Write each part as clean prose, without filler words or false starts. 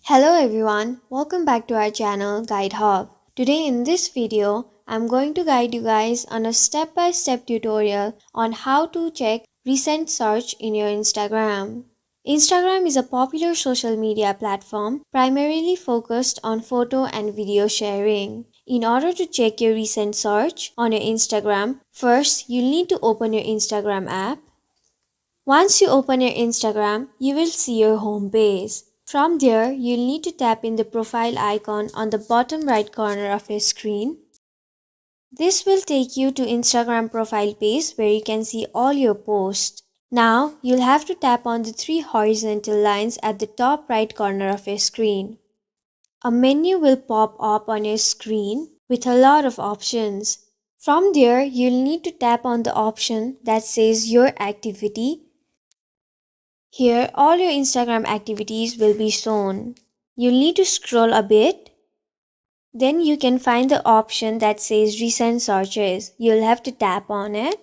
Hello everyone, welcome back to our channel Guide Hub. Today in this video, I'm going to guide you guys on a step-by-step tutorial on how to check recent search in your Instagram. Instagram is a popular social media platform primarily focused on photo and video sharing. In order to check your recent search on your Instagram, first you'll need to open your Instagram app. Once you open your Instagram, you will see your home page. From there, you'll need to tap in the profile icon on the bottom right corner of your screen. This will take you to Instagram profile page where you can see all your posts. Now, you'll have to tap on the three horizontal lines at the top right corner of your screen. A menu will pop up on your screen with a lot of options. From there, you'll need to tap on the option that says Your Activity. Here, all your Instagram activities will be shown. You'll need to scroll a bit. Then you can find the option that says Recent Searches. You'll have to tap on it.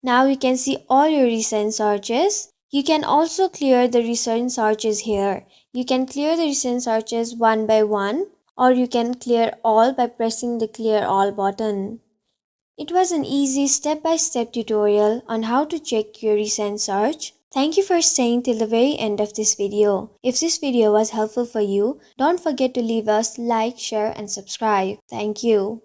Now you can see all your recent searches. You can also clear the recent searches here. You can clear the recent searches one by one, or you can clear all by pressing the Clear All button. It was an easy step-by-step tutorial on how to check your recent search. Thank you for staying till the very end of this video. If this video was helpful for you, don't forget to leave us like, share and subscribe. Thank you.